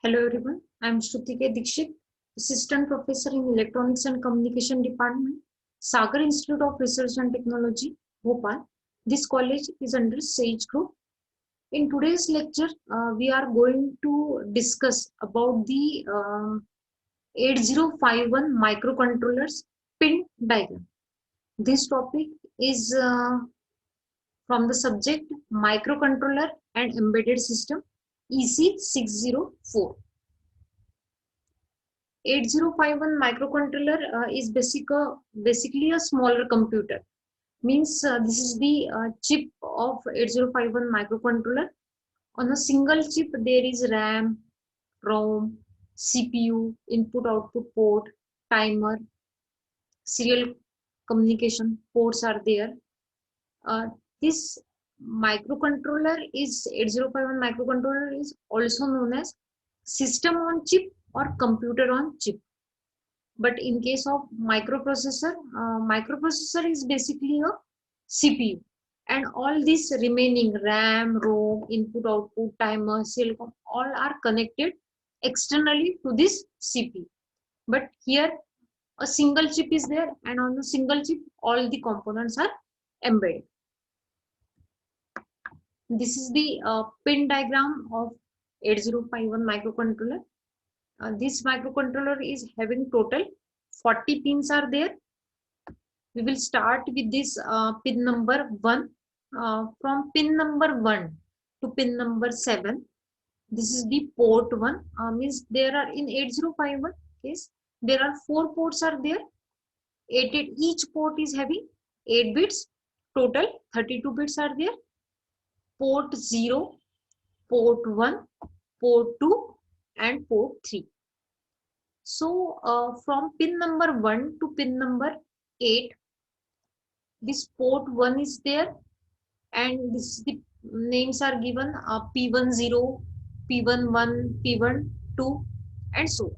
Hello everyone, I am Shrutika Dikshit, Assistant Professor in Electronics and Communication Department, Sagar Institute of Research and Technology, Bhopal. This college is under SAGE Group. In today's lecture, we are going to discuss about the 8051 microcontrollers pin diagram. This topic is from the subject Microcontroller and Embedded System EC604. 8051 microcontroller is basically a smaller computer. Means this is the chip of 8051 microcontroller. On a single chip, there is RAM, ROM, CPU, input output port, timer, serial communication ports are there. This microcontroller is 8051 microcontroller is also known as system on chip or computer on chip. But in case of microprocessor is basically a CPU, and all these remaining RAM, ROM, input output, timer, silicon, all are connected externally to this CPU. But here a single chip is there, and on the single chip all the components are embedded. This is the pin diagram of 8051 microcontroller. This microcontroller is having total 40 pins are there. We will start with this pin number 1. From pin number 1 to pin number 7, this is the port 1. Means there are in 8051 case, there are 4 ports are there. Each port is having 8 bits. Total 32 bits are there. Port 0, port 1, port 2 and port 3. So from pin number 1 to pin number 8, this port 1 is there, and this the names are given P10, P11, P12 and so on.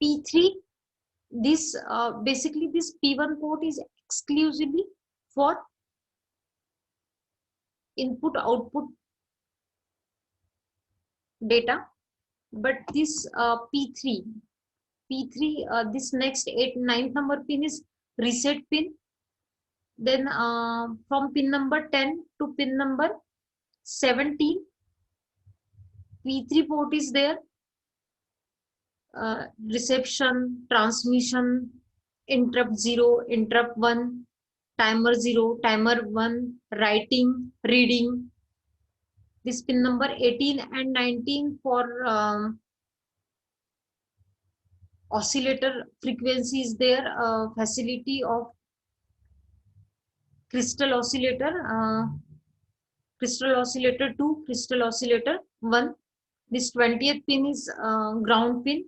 P3, this basically this P1 port is exclusively for input output data, but this P3 this next 9th number pin is reset pin. Then from pin number 10 to pin number 17, P3 port is there. Reception, transmission, interrupt 0, interrupt 1, timer 0, timer 1, writing, reading. This pin number 18 and 19 for oscillator frequency is there. Facility of crystal oscillator, crystal oscillator 2, crystal oscillator 1. This 20th pin is ground pin.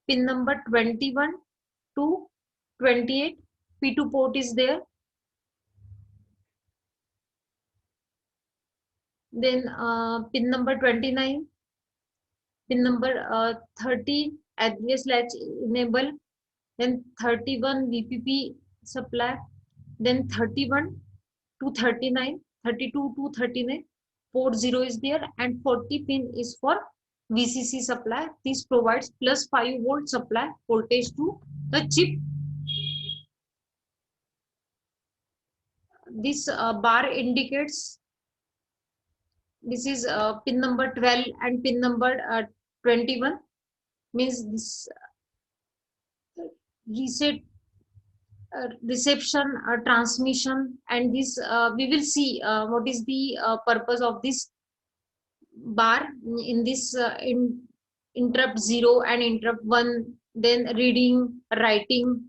Pin number 21 to 28, P2 port is there. Then pin number 29, pin number 30, address latch enable. Then 31 VPP supply. Then 31 to 39, 32 to 39, port 0 is there, and 40 pin is for VCC supply. This provides plus 5 volt supply voltage to the chip. This bar indicates this is pin number 12 and pin number 21, means this reset, reception, transmission, and this we will see what is the purpose of this bar in this interrupt 0 and interrupt 1, then reading, writing.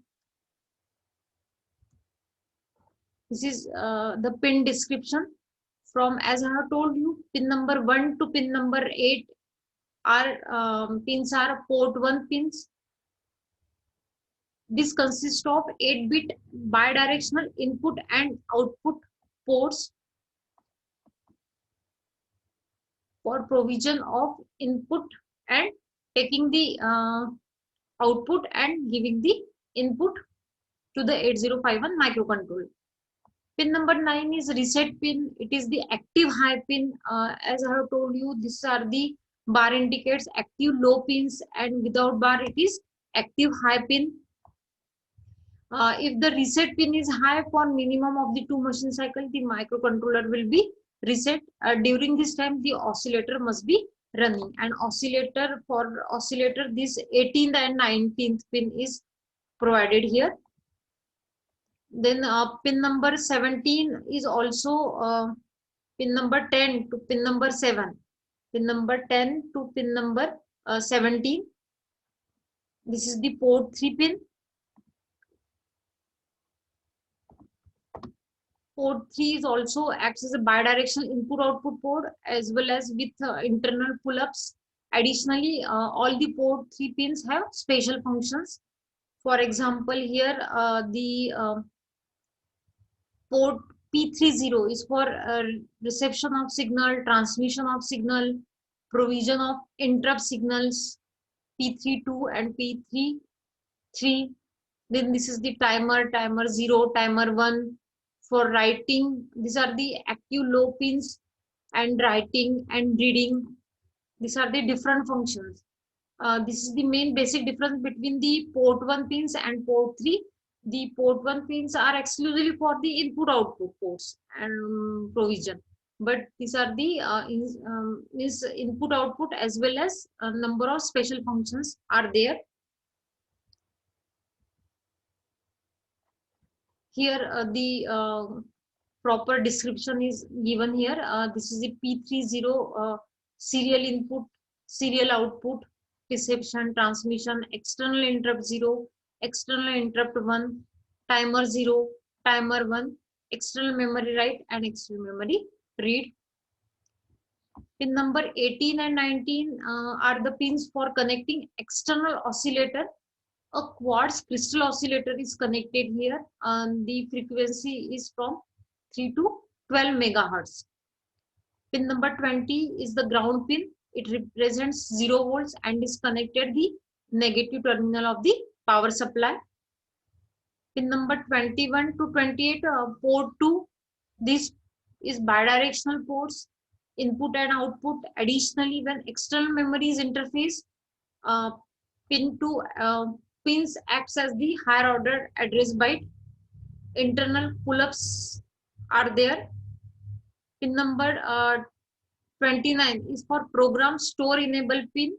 This is the pin description. From, as I have told you, pin number 1 to pin number 8 are pins are port 1 pins. This consists of 8-bit bidirectional input and output ports for provision of input and taking the output and giving the input to the 8051 microcontroller. Pin number 9 is reset pin. It is the active high pin. As I have told you, these are the bar indicates active low pins, and without bar it is active high pin. If the reset pin is high for minimum of the 2 machine cycle, the microcontroller will be reset. During this time, the oscillator must be running. And oscillator, this 18th and 19th pin is provided here. Then pin number 17 is also pin number 10 to pin number 7. Pin number 10 to pin number 17. This is the port 3 pin. Port 3 is also acts as a bidirectional input output port as well as with internal pull-ups. Additionally, all the port 3 pins have special functions. For example, here the port P30 is for reception of signal, transmission of signal, provision of interrupt signals, P32 and P33. Then this is the timer 0, timer 1 for writing. These are the active low pins, and writing and reading. These are the different functions. This is the main basic difference between the port 1 pins and port 3. The port 1 pins are exclusively for the input output ports and provision. But these are the is input output as well as a number of special functions are there. Here the proper description is given here. This is the P30 serial input, serial output, reception, transmission, external interrupt 0, external interrupt 1, timer 0, timer 1, external memory write and external memory read. Pin number 18 and 19 are the pins for connecting external oscillator. A quartz crystal oscillator is connected here, and the frequency is from 3 to 12 megahertz. Pin number 20 is the ground pin. It represents 0 volts and is connected the negative terminal of the power supply. Pin number 21 to 28, port 2. This is bidirectional ports, input and output. Additionally, when external memory is interface, uh, pin 2 pins acts as the higher order address byte. Internal pull-ups are there. Pin number 29 is for program store enable pin,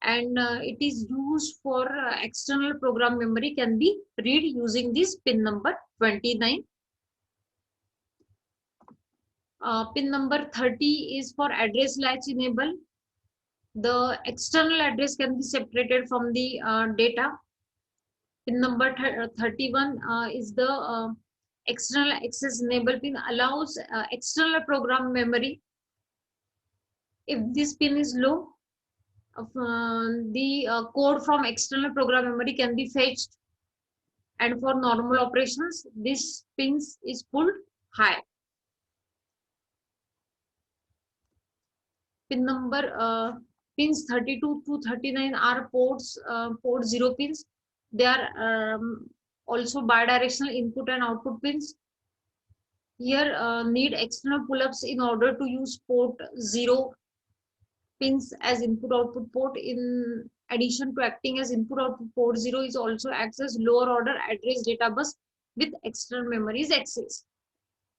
and it is used for external program memory can be read using this pin number 29. Pin number 30 is for address latch enable. The external address can be separated from the data. Pin number 31 is the external access enable pin, allows external program memory. If this pin is low, the code from external program memory can be fetched, and for normal operations this pins is pulled high. Pin number pins 32 to 39 are port 0 pins. They are also bidirectional input and output pins. Here need external pull-ups in order to use port 0 pins as input output port. In addition to acting as input output, port 0 is also acts as lower order address data bus with external memories access.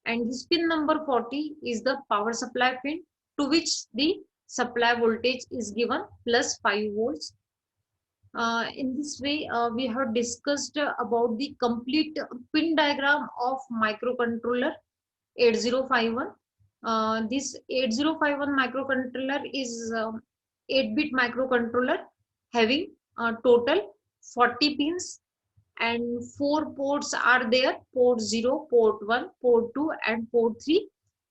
And this pin number 40 is the power supply pin, to which the supply voltage is given plus 5 volts. In this way, we have discussed about the complete pin diagram of microcontroller 8051. This 8051 microcontroller is 8-bit microcontroller having total 40 pins, and 4 ports are there: port 0, port 1, port 2 and port 3,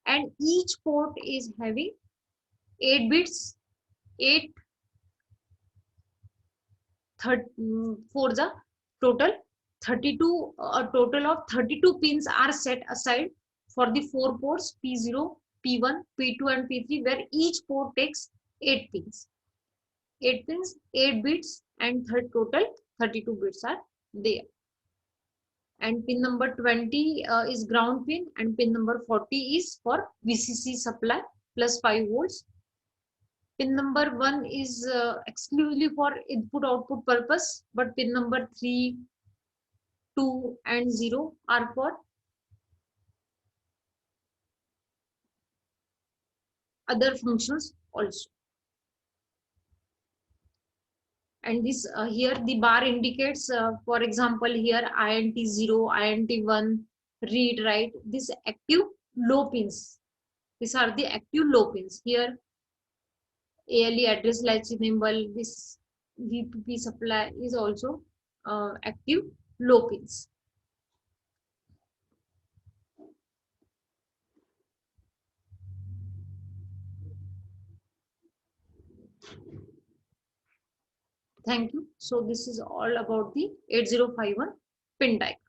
and each port is having 8 bits. 8 for the total 32, a total of 32 pins are set aside for the 4 ports P0, P1, P2 and P3, where each port takes 8 pins. 8 pins, 8 bits, and total 32 bits are there. and pin number 20 is ground pin, and pin number 40 is for VCC supply plus 5 volts. Pin number 1 is exclusively for input output purpose, but pin number 3, 2 and 0 are for other functions also. And this here the bar indicates, for example, here INT 0, INT 1, read, write. These active low pins. These are the active low pins. Here ALE address latch enable, this VPP supply is also active low pins. Thank you. So this is all about the 8051 pin diagram.